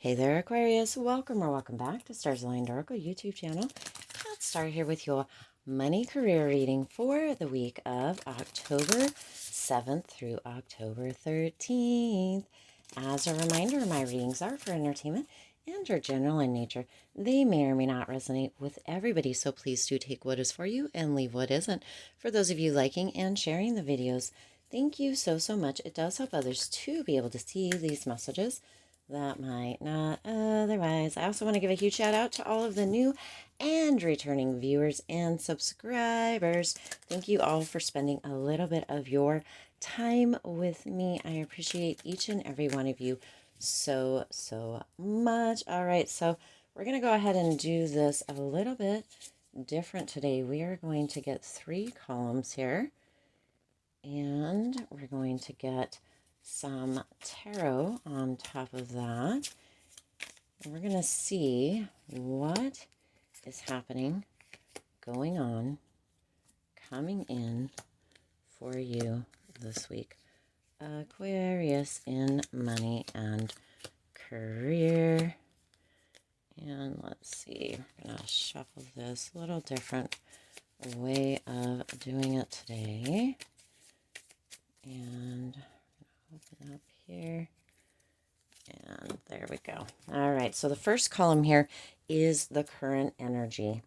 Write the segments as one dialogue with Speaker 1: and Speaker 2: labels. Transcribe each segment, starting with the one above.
Speaker 1: Hey there, Aquarius. Welcome or welcome back to Stars Aligned Oracle YouTube channel. Let's start here with your money career reading for the week of October 7th through October 13th. As a reminder, my readings are for entertainment and are general in nature. They may or may not resonate with everybody, so please do take what is for you and leave what isn't. For those of you liking and sharing the videos, thank you so much. It does help others to be able to see these messages that might not otherwise. I also want to give a huge shout out to all of the new and returning viewers and subscribers. Thank you all for spending a little bit of your time with me. I appreciate each and every one of you so much. All right, so we're going to go ahead and do this a little bit different today. We are going to get 3 columns here, and we're going to get some tarot on top of that. And we're going to see what is happening, going on, coming in for you this week. Aquarius in money and career. And let's see, we're going to shuffle this a little different way of doing it today. And open up here. And there we go. All right, so the first column here is the current energy.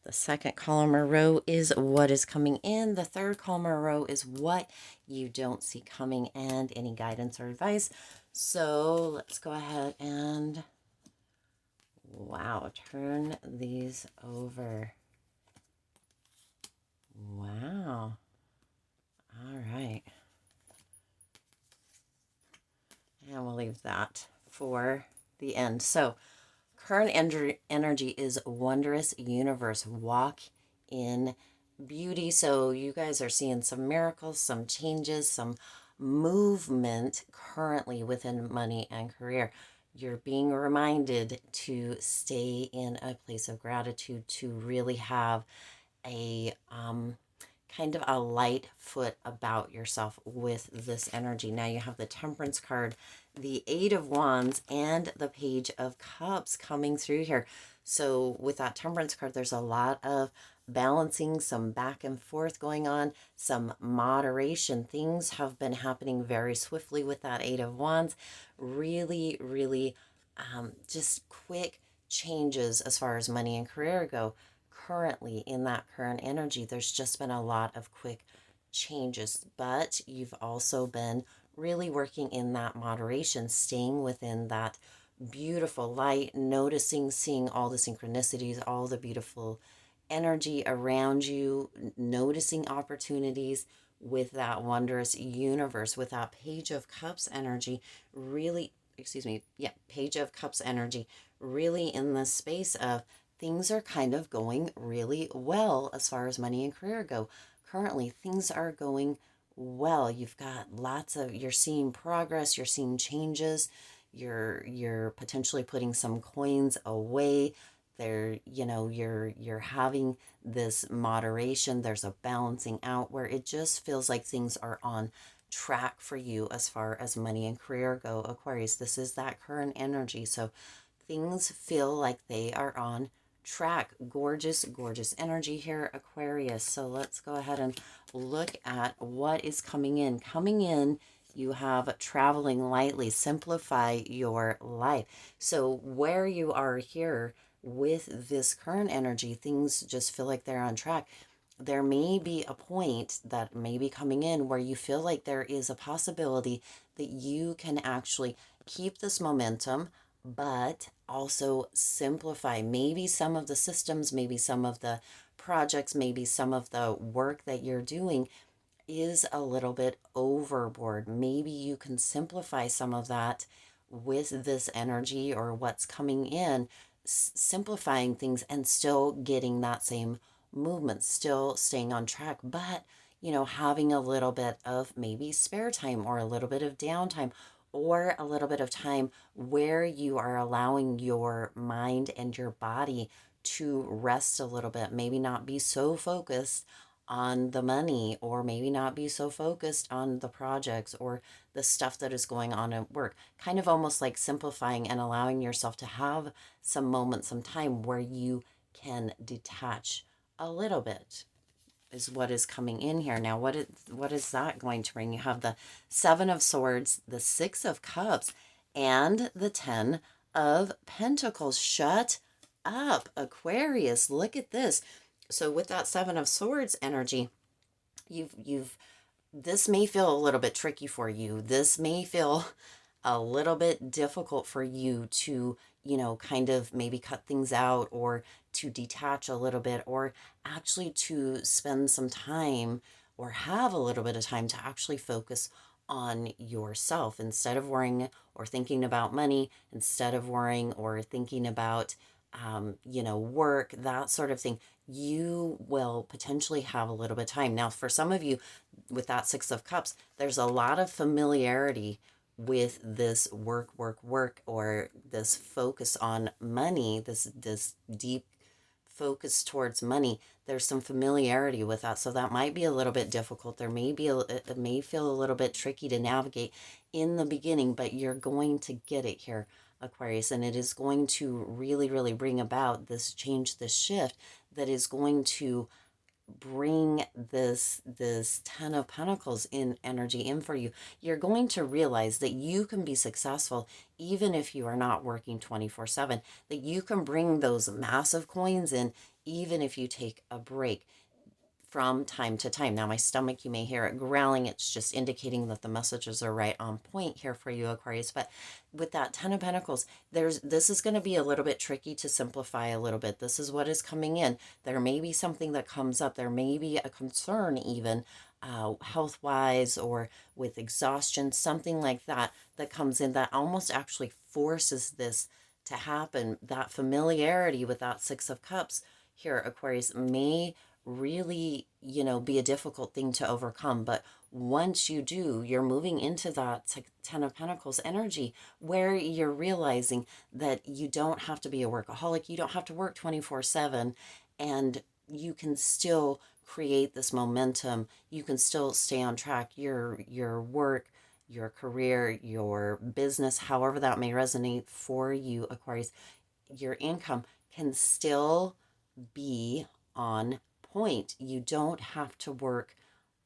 Speaker 1: The second column or row is what is coming in. The third column or row is what you don't see coming and any guidance or advice. So let's go ahead and, wow, turn these over. Wow. All right. And we'll leave that for the end. So current energy is wondrous universe. Walk in beauty. So you guys are seeing some miracles, some changes, some movement currently within money and career. You're being reminded to stay in a place of gratitude, to really have a kind of a light foot about yourself with this energy. Now you have the Temperance card, the 8 of Wands, and the Page of Cups coming through here. So with that Temperance card, there's a lot of balancing, some back and forth going on, some moderation. Things have been happening very swiftly with that 8 of Wands. Really, just quick changes as far as money and career go. Currently in that current energy, there's just been a lot of quick changes, but you've also been really working in that moderation, staying within that beautiful light, noticing, seeing all the synchronicities, all the beautiful energy around you, noticing opportunities with that wondrous universe, with that Page of Cups energy, really, Page of Cups energy, really in the space of things are kind of going really well as far as money and career go. Currently, things are going well. You've got you're seeing progress, you're seeing changes, you're potentially putting some coins away. You're having this moderation. There's a balancing out where it just feels like things are on track for you as far as money and career go, Aquarius. This is that current energy. So things feel like they are on track. Gorgeous energy here, Aquarius. So let's go ahead and look at what is coming in. Coming in, you have traveling lightly, simplify your life. So where you are here with this current energy, things just feel like they're on track. There may be a point that may be coming in where you feel like there is a possibility that you can actually keep this momentum, but also simplify maybe some of the systems, maybe some of the projects, maybe some of the work that you're doing is a little bit overboard. Maybe you can simplify some of that with this energy or what's coming in, simplifying things and still getting that same movement, still staying on track, but having a little bit of maybe spare time or a little bit of downtime or a little bit of time where you are allowing your mind and your body to rest a little bit, maybe not be so focused on the money, or maybe not be so focused on the projects or the stuff that is going on at work. Kind of almost like simplifying and allowing yourself to have some moments, some time where you can detach a little bit is what is coming in here. Now, what is that going to bring? You have the Seven of Swords, the Six of Cups, and the Ten of Pentacles. Shut up, Aquarius. Look at this. So with that Seven of Swords energy, you've this may feel a little bit tricky for you. This may feel a little bit difficult for you to, kind of maybe cut things out or to detach a little bit or actually to spend some time or have a little bit of time to actually focus on yourself instead of worrying or thinking about money, instead of worrying or thinking about, work, that sort of thing. You will potentially have a little bit of time. Now, for some of you, with that Six of Cups, there's a lot of familiarity with this work, or this focus on money, this deep focus towards money. There's some familiarity with that, so that might be a little bit difficult. It may feel a little bit tricky to navigate in the beginning, but you're going to get it here, Aquarius, and it is going to really, really bring about this change, this shift that is going to bring this Ten of Pentacles in energy in for you. You're going to realize that you can be successful even if you are not working 24/7, that you can bring those massive coins in even if you take a break from time to time. Now, my stomach, you may hear it growling. It's just indicating that the messages are right on point here for you, Aquarius. But with that Ten of Pentacles, this is going to be a little bit tricky to simplify a little bit. This is what is coming in. There may be something that comes up. There may be a concern even health-wise or with exhaustion, something like that that comes in that almost actually forces this to happen. That familiarity with that Six of Cups here, Aquarius, may really, be a difficult thing to overcome. But once you do, you're moving into that Ten of Pentacles energy where you're realizing that you don't have to be a workaholic. You don't have to work 24/7, and you can still create this momentum. You can still stay on track. Your work, your career, your business, however that may resonate for you, Aquarius, your income can still be on point. You don't have to work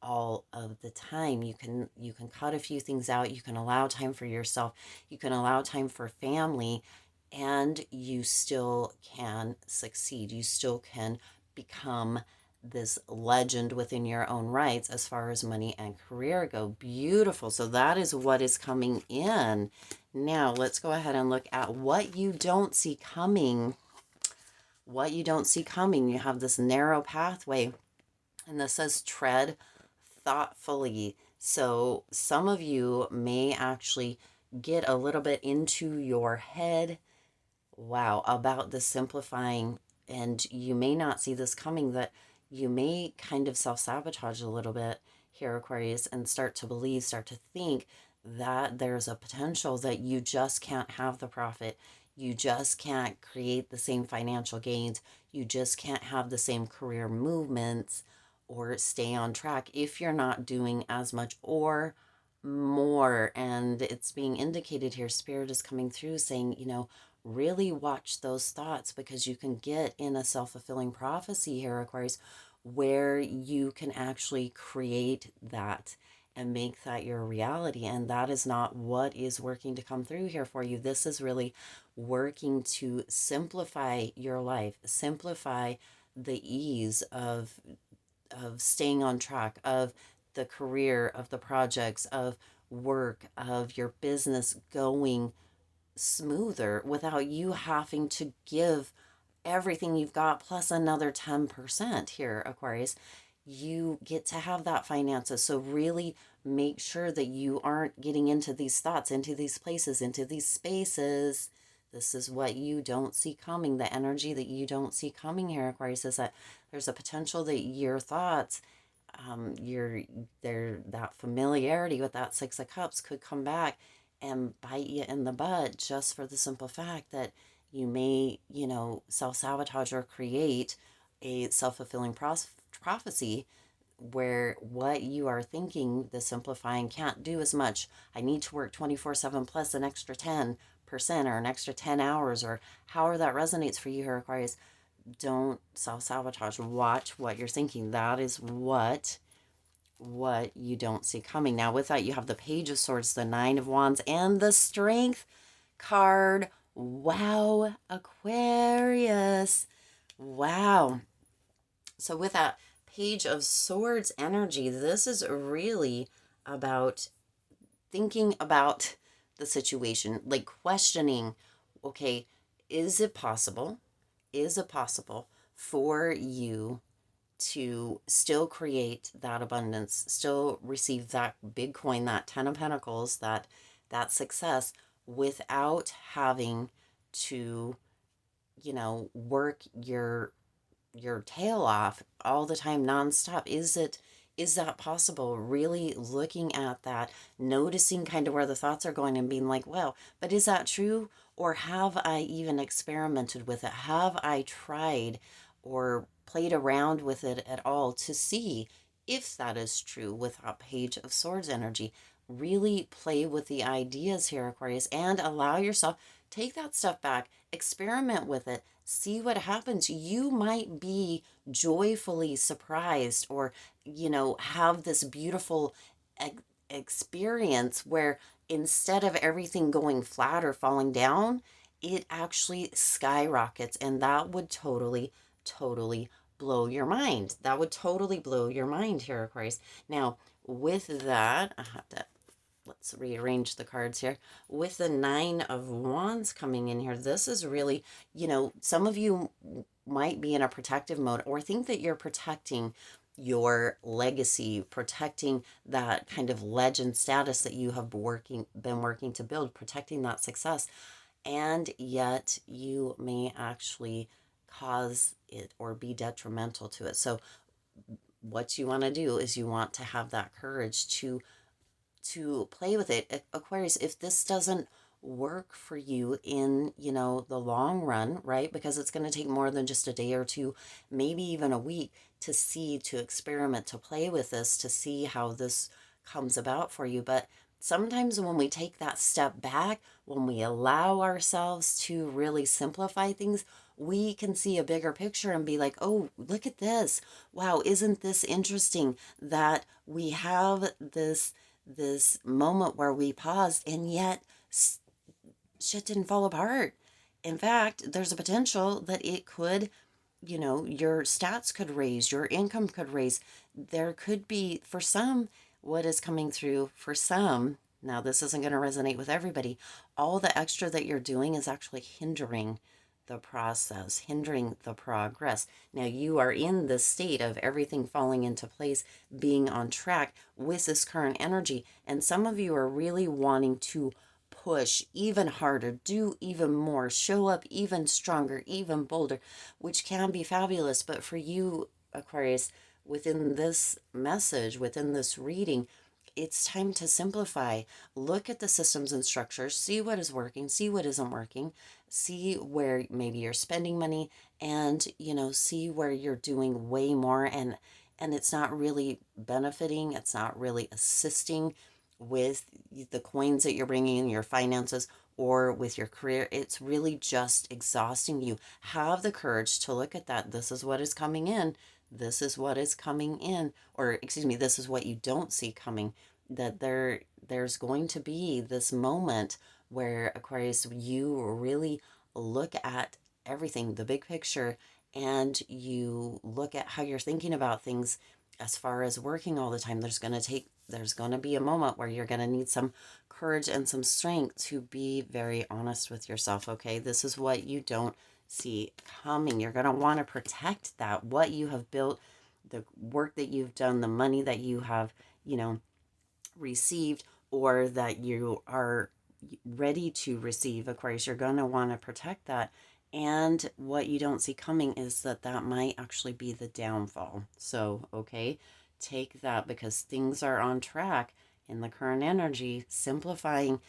Speaker 1: all of the time. You can cut a few things out. You can allow time for yourself. You can allow time for family, and you still can succeed. You still can become this legend within your own rights as far as money and career go. Beautiful. So that is what is coming in. Now let's go ahead and look at what you don't see coming. What you don't see coming. You have this narrow pathway, and this says tread thoughtfully. So some of you may actually get a little bit into your head, wow, about the simplifying, and you may not see this coming, that you may kind of self-sabotage a little bit here, Aquarius, and start to believe, start to think that there's a potential that you just can't have the profit. You just can't create the same financial gains. You just can't have the same career movements or stay on track if you're not doing as much or more. And it's being indicated here, Spirit is coming through saying, really watch those thoughts, because you can get in a self-fulfilling prophecy here, Aquarius, where you can actually create that and make that your reality. And that is not what is working to come through here for you. This is really working to simplify your life, simplify the ease of staying on track, of the career, of the projects, of work, of your business going smoother without you having to give everything you've got plus another 10% here, Aquarius. You get to have that finances. So really make sure that you aren't getting into these thoughts, into these places, into these spaces. This is what you don't see coming. The energy that you don't see coming here, Aquarius, is that there's a potential that your thoughts, that familiarity with that Six of Cups could come back and bite you in the butt, just for the simple fact that you may, self-sabotage or create a self-fulfilling prophecy where what you are thinking, the simplifying, can't do as much. I need to work 24/7 plus an extra 10% or an extra 10 hours, or however that resonates for you here, Aquarius. Don't self-sabotage. Watch what you're thinking. That is what you don't see coming. Now, with that, you have the Page of Swords, the Nine of Wands, and the Strength card. Wow, Aquarius. Wow. So with that Page of Swords energy, this is really about thinking about the situation, like questioning, okay, is it possible? Is it possible for you to still create that abundance, still receive that big coin, that 10 of Pentacles, that success, without having to, work your tail off all the time nonstop? Is that possible? Really looking at that, noticing kind of where the thoughts are going and being like, well, but is that true? Or have I even experimented with it? Have I tried or played around with it at all to see if that is true with a Page of Swords energy? Really play with the ideas here, Aquarius, and allow yourself, take that step back, experiment with it, see what happens. You might be joyfully surprised, or, have this beautiful experience where instead of everything going flat or falling down, it actually skyrockets. And that would totally, totally blow your mind. That would totally blow your mind here, Aquarius. Now, with that, I have to, let's rearrange the cards here. With the Nine of Wands coming in here, this is really, some of you might be in a protective mode or think that you're protecting your legacy, protecting that kind of legend status that you have been working to build, protecting that success. And yet you may actually cause it or be detrimental to it. So what you want to do is you want to have that courage to play with it. Aquarius, if this doesn't work for you in, the long run, right? Because it's going to take more than just a day or two, maybe even a week to see, to experiment, to play with this, to see how this comes about for you. But sometimes when we take that step back, when we allow ourselves to really simplify things, we can see a bigger picture and be like, oh, look at this. Wow, isn't this interesting that we have this moment where we paused and yet shit didn't fall apart. In fact, there's a potential that it could, your stats could raise, your income could raise. There could be, for some, what is coming through for some, now this isn't going to resonate with everybody, all the extra that you're doing is actually hindering the process, hindering the progress. Now you are in the state of everything falling into place, being on track with this current energy. And some of you are really wanting to push even harder, do even more, show up even stronger, even bolder, which can be fabulous. But for you, Aquarius, within this message, within this reading, it's time to simplify. Look at the systems and structures, see what is working, see what isn't working, see where maybe you're spending money, and, see where you're doing way more and it's not really benefiting, it's not really assisting with the coins that you're bringing in, your finances, or with your career. It's really just exhausting you. Have the courage to look at that. This is what is coming in. This is what is coming in, or excuse me, this is what you don't see coming. That there's going to be this moment where, Aquarius, you really look at everything, the big picture, and you look at how you're thinking about things as far as working all the time. There's going to be a moment where you're going to need some courage and some strength to be very honest with yourself. Okay, this is what you don't see coming. You're going to want to protect that, what you have built, the work that you've done, the money that you have, received, or that you are ready to receive. Aquarius, you're going to want to protect that. And what you don't see coming is that might actually be the downfall. So, okay, take that, because things are on track in the current energy. Simplifying,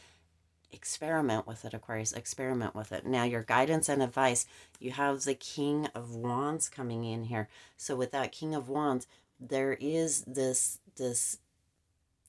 Speaker 1: experiment with it, Aquarius, experiment with it. Now, your guidance and advice, you have the King of Wands coming in here. So with that King of Wands, there is this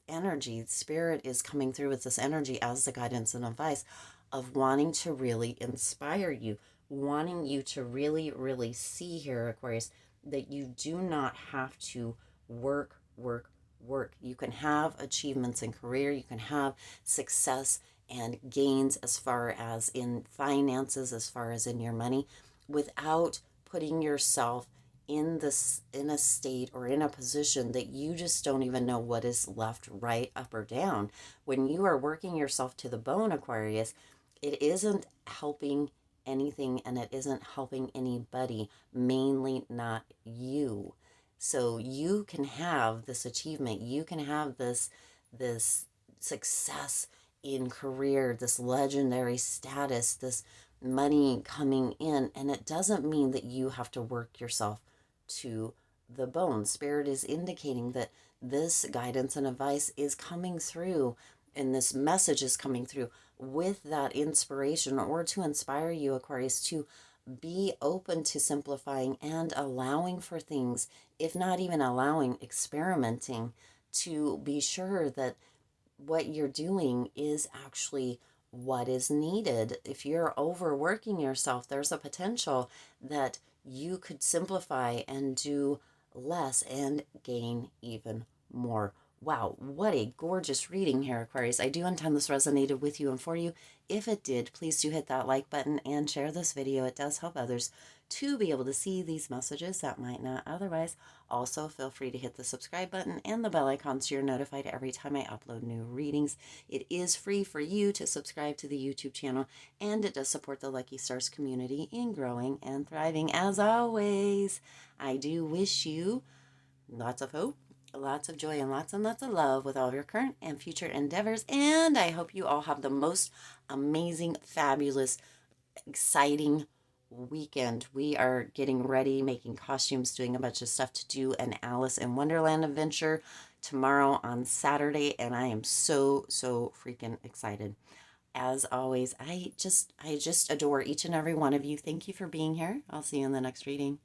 Speaker 1: energy. Spirit is coming through with this energy as the guidance and advice of wanting to really inspire you, wanting you to really, really see here, Aquarius, that you do not have to work, work, work. You can have achievements in career, you can have success and gains as far as in finances, as far as in your money, without putting yourself in a state or in a position that you just don't even know what is left, right, up or down. When you are working yourself to the bone, Aquarius, it isn't helping anything and it isn't helping anybody, mainly not you. So you can have this achievement, you can have this success in career, this legendary status, this money coming in, and it doesn't mean that you have to work yourself to the bone. Spirit is indicating that this guidance and advice is coming through, and this message is coming through with that inspiration, or to inspire you, Aquarius, to be open to simplifying and allowing for things, if not even allowing, experimenting, to be sure that what you're doing is actually what is needed. If you're overworking yourself, there's a potential that you could simplify and do less and gain even more. Wow, what a gorgeous reading here, Aquarius. I do intend this resonated with you and for you. If it did, please do hit that like button and share this video. It does help others to be able to see these messages that might not otherwise. Also, feel free to hit the subscribe button and the bell icon so you're notified every time I upload new readings. It is free for you to subscribe to the YouTube channel, and it does support the Lucky Stars community in growing and thriving. As always, I do wish you lots of hope, lots of joy, and lots of love with all of your current and future endeavors. And I hope you all have the most amazing, fabulous, exciting weekend. We are getting ready, making costumes, doing a bunch of stuff to do an Alice in Wonderland adventure tomorrow on Saturday, and I am so freaking excited. As always, I just adore each and every one of you. Thank you for being here. I'll see you in the next reading.